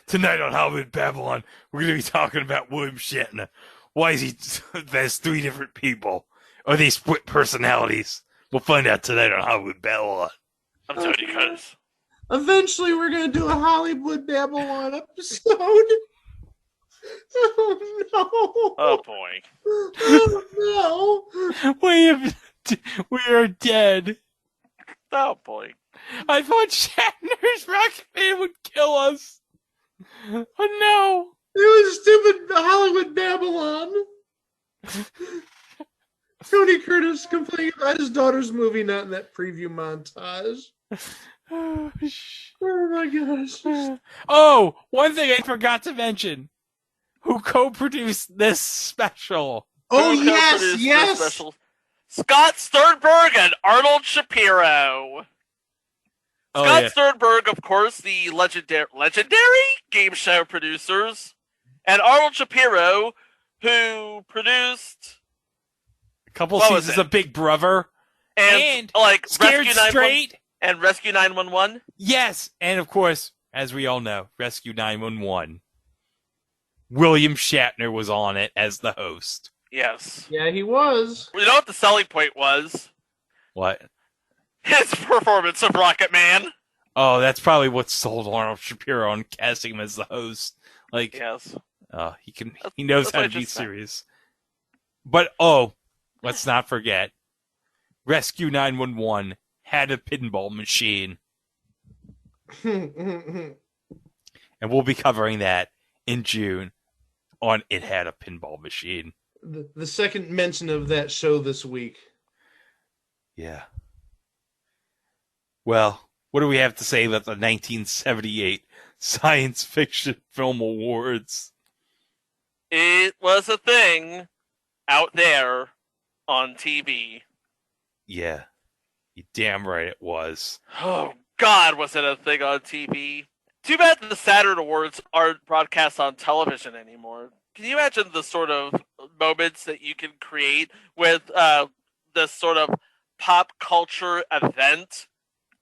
Speaker 5: Tonight on Hollywood Babylon, we're going to be talking about William Shatner. Why is he there's 3 different people? Are they split personalities? We'll find out tonight on Hollywood Babylon.
Speaker 7: I'm Tony Curtis.
Speaker 1: Eventually, we're going to do a Hollywood Babylon episode. Oh, no.
Speaker 7: Oh, boy.
Speaker 1: Oh, no.
Speaker 5: We are dead.
Speaker 7: Oh, boy.
Speaker 5: I thought Shatner's Rocket Man would kill us. Oh, no.
Speaker 1: It was stupid Hollywood Babylon. Tony Curtis complaining about his daughter's movie not in that preview montage. Oh my gosh.
Speaker 5: Oh, one thing I forgot to mention. Who co-produced this special?
Speaker 1: Oh,
Speaker 7: Who
Speaker 1: yes,
Speaker 7: co-produced
Speaker 1: yes.
Speaker 7: this special? Scott Sternberg and Arnold Shapiro. Scott Sternberg, of course, the legendary game show producers, and Arnold Shapiro, who produced
Speaker 5: a couple seasons of Big Brother,
Speaker 7: and like
Speaker 5: Scared Straight
Speaker 7: and Rescue 911.
Speaker 5: Yes, and of course, as we all know, Rescue 911. William Shatner was on it as the host.
Speaker 7: Yes.
Speaker 1: Yeah, he was.
Speaker 7: You know what the selling point was?
Speaker 5: What?
Speaker 7: His performance of Rocket Man.
Speaker 5: Oh, that's probably what sold Arnold Shapiro on casting him as the host. Like,
Speaker 7: yes,
Speaker 5: he knows how to be serious. But let's not forget, Rescue 911 had a pinball machine, and we'll be covering that in June on It Had a Pinball Machine.
Speaker 1: The second mention of that show this week.
Speaker 5: Yeah. Well, what do we have to say about the 1978 Science Fiction Film Awards?
Speaker 7: It was a thing out there on TV.
Speaker 5: Yeah. You're damn right it was.
Speaker 7: Oh, God, was it a thing on TV? Too bad the Saturn Awards aren't broadcast on television anymore. Can you imagine the sort of moments that you can create with this sort of pop culture event?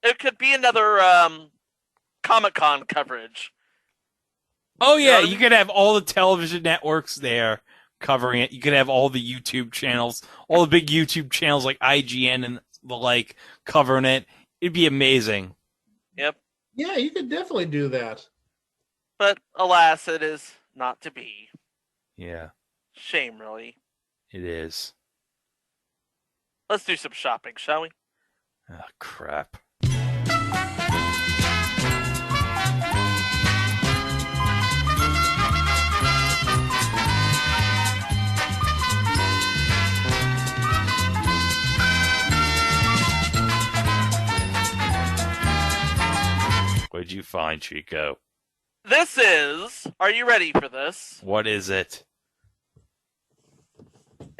Speaker 7: It could be another Comic-Con coverage.
Speaker 5: Oh, yeah, you could have all the television networks there covering it. You could have all the YouTube channels, all the big YouTube channels like IGN and the like covering it. It'd be amazing.
Speaker 7: Yep.
Speaker 1: Yeah, you could definitely do that.
Speaker 7: But alas, it is not to be.
Speaker 5: Yeah.
Speaker 7: Shame, really.
Speaker 5: It is.
Speaker 7: Let's do some shopping, shall we?
Speaker 5: Oh, crap. What'd you find, Chico?
Speaker 7: This is, are you ready for this?
Speaker 5: What is it?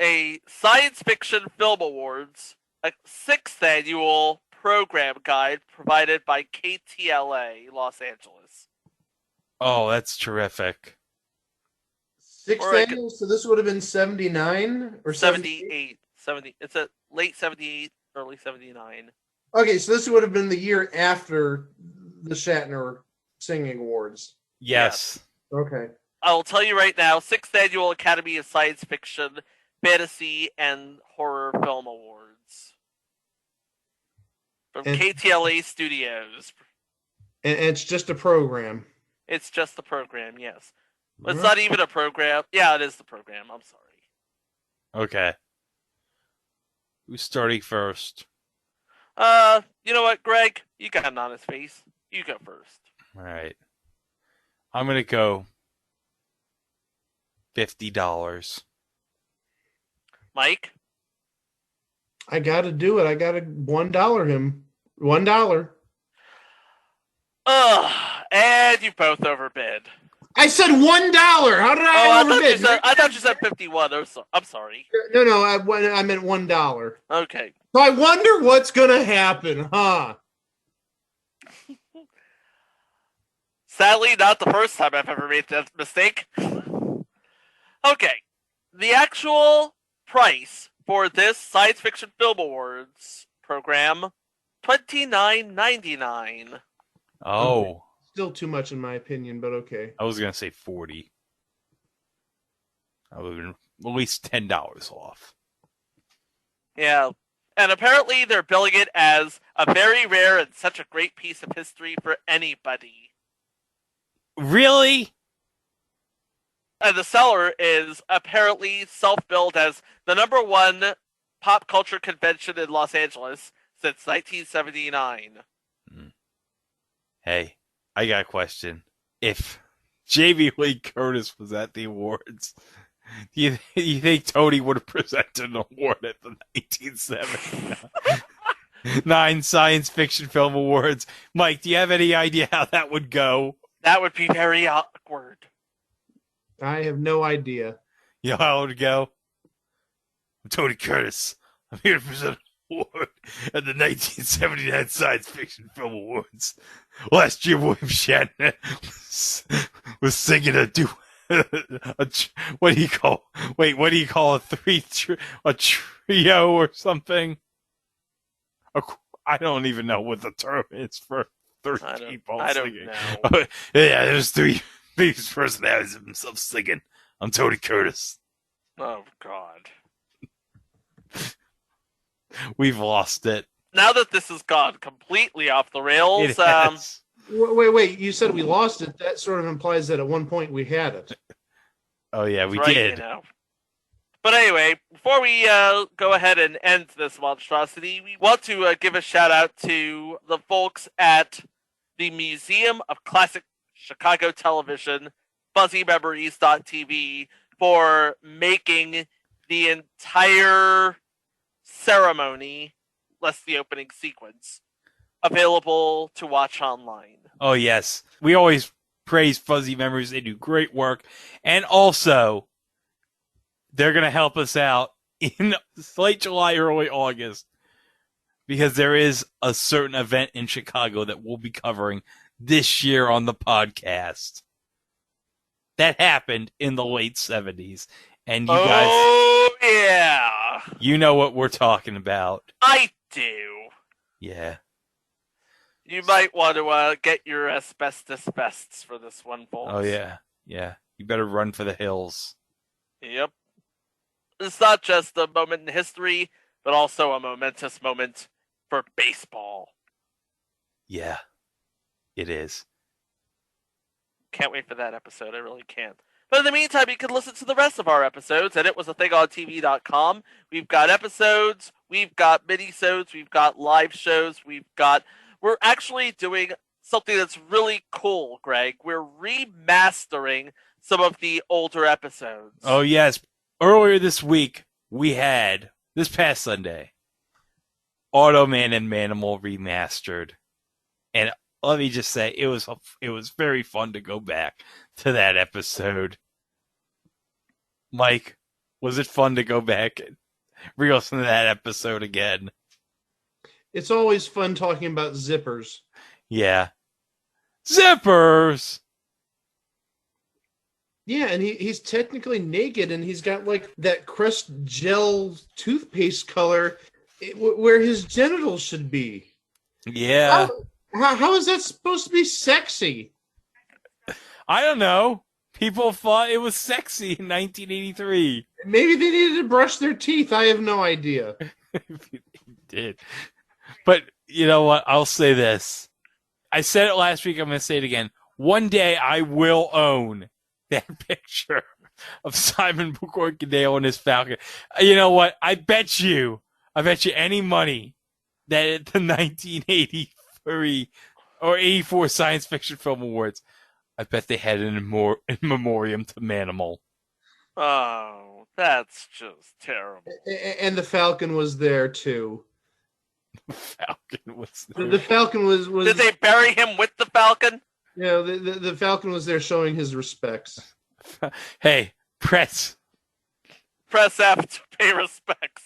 Speaker 7: A Science Fiction Film Awards, a 6th annual program guide provided by KTLA Los Angeles.
Speaker 5: Oh, that's terrific.
Speaker 1: 6th annual, so this would have been 79 or
Speaker 7: 78. 70. It's a late 78, early 79.
Speaker 1: Okay, so this would have been the year after the Shatner Singing Awards.
Speaker 5: Yes.
Speaker 1: Okay.
Speaker 7: I will tell you right now, 6th Annual Academy of Science Fiction, Fantasy, and Horror Film Awards. From KTLA Studios.
Speaker 1: And it's just a program.
Speaker 7: It's just the program, yes. But it's not even a program. Yeah, it is the program. I'm sorry.
Speaker 5: Okay. Who's starting first?
Speaker 7: You know what, Greg? You got an honest face. You go first.
Speaker 5: All right. I'm going to go $50.
Speaker 7: Mike?
Speaker 1: I got to do it. I got to $1 him. $1.
Speaker 7: And you both overbid.
Speaker 1: I said $1. How did I overbid?
Speaker 7: I thought you said 51. I'm sorry.
Speaker 1: No, I meant $1.
Speaker 7: Okay.
Speaker 1: So I wonder what's going to happen, huh?
Speaker 7: Sadly, not the first time I've ever made that mistake. Okay. The actual price for this Science Fiction Film Awards program, $29.99.
Speaker 5: Oh.
Speaker 1: Still too much in my opinion, but okay.
Speaker 5: I was going to say 40. I would have been at least $10 off.
Speaker 7: Yeah. And apparently they're billing it as a very rare and such a great piece of history for anybody.
Speaker 5: Really?
Speaker 7: And the seller is apparently self-billed as the #1 pop culture convention in Los Angeles since 1979.
Speaker 5: Hey, I got a question. If Jamie Lee Curtis was at the awards, do you think Tony would have presented an award at the 1979 Science Fiction Film Awards? Mike, do you have any idea how that would go?
Speaker 7: That would be very awkward.
Speaker 1: I have no idea.
Speaker 5: You know how it would go? I'm Tony Curtis. I'm here to present an award at the 1979 Science Fiction Film Awards. Last year, William Shatner was singing a duet. What do you call a trio or something? I don't even know what the term is for 3 people singing. Know. Yeah, there's three personalities of himself singing. I'm Tony Curtis.
Speaker 7: Oh, God.
Speaker 5: We've lost it.
Speaker 7: Now that this has gone completely off the rails,
Speaker 1: Wait, you said we lost it. That sort of implies that at one point we had it.
Speaker 5: Oh, yeah, we did.
Speaker 7: You know. But anyway, before we go ahead and end this monstrosity, we want to give a shout out to the folks at the Museum of Classic Chicago Television, fuzzymemories.tv, for making the entire ceremony, less the opening sequence, available to watch online.
Speaker 5: Oh, yes. We always praise Fuzzy Memories. They do great work. And also, they're going to help us out in late July, early August, because there is a certain event in Chicago that we'll be covering this year on the podcast. That happened in the late 70s. And you guys...
Speaker 7: Oh, yeah!
Speaker 5: You know what we're talking about.
Speaker 7: I do.
Speaker 5: Yeah.
Speaker 7: You might want to get your asbestos vests for this one, folks.
Speaker 5: Oh, yeah. Yeah. You better run for the hills.
Speaker 7: Yep. It's not just a moment in history, but also a momentous moment for baseball.
Speaker 5: Yeah. It is.
Speaker 7: Can't wait for that episode. I really can't. But in the meantime, you can listen to the rest of our episodes at itwasathingontv.com. We've got episodes, we've got minisodes, we've got live shows, we're actually doing something that's really cool, Greg. We're remastering some of the older episodes.
Speaker 5: Oh, yes. Earlier this week, this past Sunday, Automan and Manimal remastered. And let me just say, it was very fun to go back to that episode. Mike, was it fun to go back and re-listen to that episode again?
Speaker 1: It's always fun talking about zippers.
Speaker 5: Yeah. Zippers!
Speaker 1: Yeah, and he's technically naked, and he's got like that Crest gel toothpaste color where his genitals should be.
Speaker 5: Yeah.
Speaker 1: How is that supposed to be sexy?
Speaker 5: I don't know. People thought it was sexy in 1983.
Speaker 1: Maybe they needed to brush their teeth. I have no idea.
Speaker 5: They did. But you know what? I'll say this. I said it last week. I'm going to say it again. One day I will own that picture of Simon Borcadale and his Falcon. You know what? I bet you any money that at the 1983 or 84 Science Fiction Film Awards, I bet they had an in memoriam to Manimal.
Speaker 7: Oh, that's just terrible.
Speaker 1: And the Falcon was there too.
Speaker 5: The Falcon was there.
Speaker 1: The Falcon was.
Speaker 7: Did they bury him with the Falcon?
Speaker 1: Yeah, the Falcon was there showing his respects.
Speaker 5: Hey, press
Speaker 7: F to pay respects.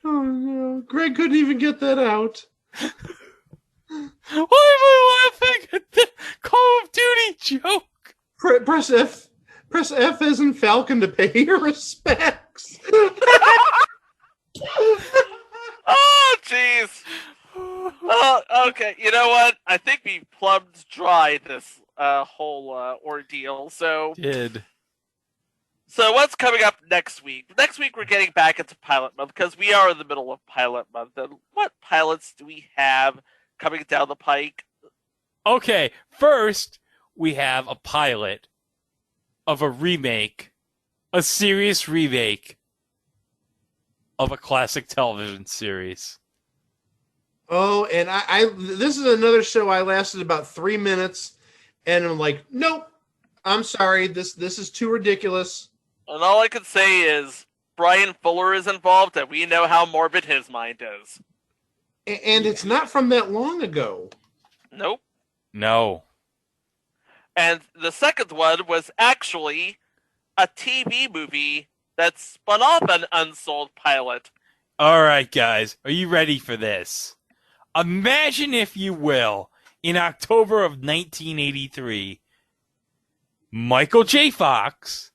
Speaker 1: Oh no, Greg couldn't even get that out.
Speaker 5: Why am I laughing at the Call of Duty joke?
Speaker 1: Press F. Press F as in Falcon to pay your respects.
Speaker 7: Oh, jeez. Okay, you know what? I think we plumbed dry this whole ordeal. So what's coming up next week? Next week we're getting back into pilot month because we are in the middle of pilot month. And what pilots do we have coming down the pike?
Speaker 5: Okay, first we have a pilot of a remake, a serious remake of a classic television series.
Speaker 1: Oh, and I this is another show I lasted about 3 minutes, and I'm like, nope, I'm sorry, this is too ridiculous.
Speaker 7: And all I can say is Brian Fuller is involved, and we know how morbid his mind is.
Speaker 1: And it's not from that long ago.
Speaker 7: Nope.
Speaker 5: No.
Speaker 7: And the second one was actually a TV movie that spun off an unsold pilot.
Speaker 5: All right, guys, are you ready for this? Imagine, if you will, in October of 1983, Michael J. Fox,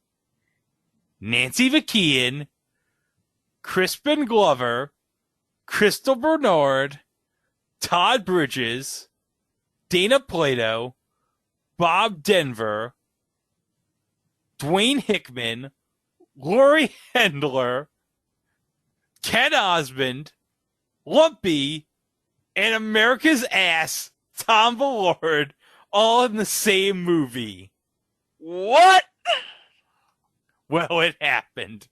Speaker 5: Nancy Vakian, Crispin Glover, Crystal Bernard, Todd Bridges, Dana Plato, Bob Denver, Dwayne Hickman, Laurie Handler, Ken Osmond, Lumpy, and America's ass, Tom Ballard, all in the same movie.
Speaker 7: What?
Speaker 5: Well, it happened.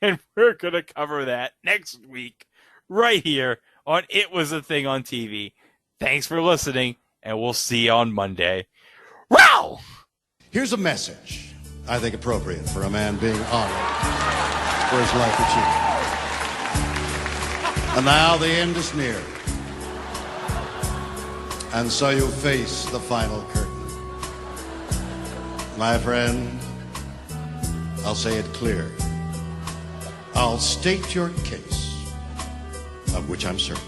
Speaker 5: And we're going to cover that next week, right here on It Was a Thing on TV. Thanks for listening, and we'll see you on Monday. Wow!
Speaker 17: Here's a message I think appropriate for a man being honored for his life achievement. And now the end is near. And so you face the final curtain. My friend, I'll say it clear. I'll state your case, of which I'm certain.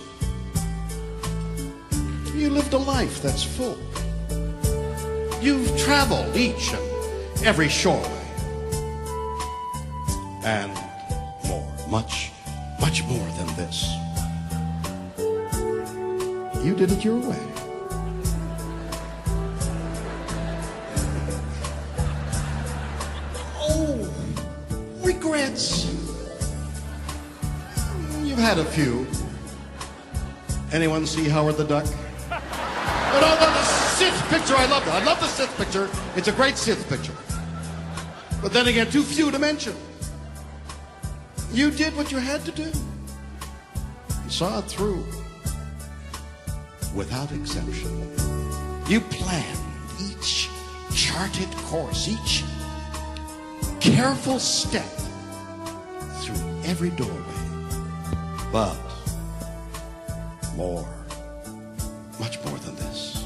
Speaker 17: You lived a life that's full. You've traveled each and every shoreway. And more, much, much more than this. You did it your way. Oh, regrets. You've had a few. Anyone see Howard the Duck? No, the Sith picture, I love that. I love the Sith picture. It's a great Sith picture. But then again, too few to mention. You did what you had to do. You saw it through. Without exception. You planned each charted course, each careful step through every doorway. But more much more than this.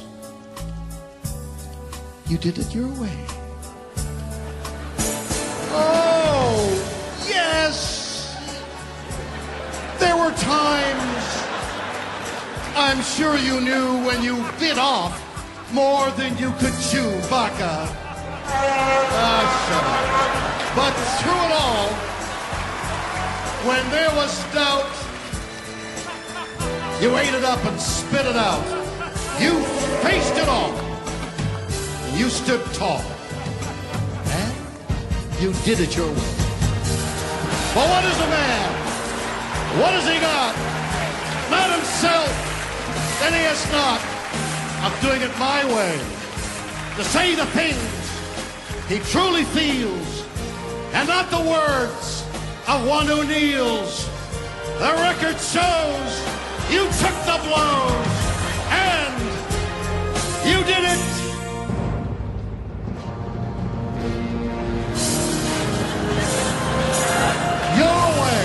Speaker 17: You did it your way. Oh, yes! There were times I'm sure you knew when you bit off more than you could chew, Baka. Shut up. But through it all, when there was doubt, you ate it up and spit it out. You faced it all. And you stood tall. And you did it your way. But what is a man? What has he got? Not himself. Then he has not. I'm doing it my way. To say the things he truly feels, and not the words of one who kneels. The record shows you took the blows, and you did it. Your way.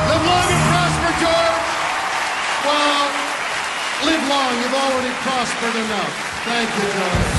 Speaker 17: Live long and prosper, George. Well, live long. You've already prospered enough. Thank you, George.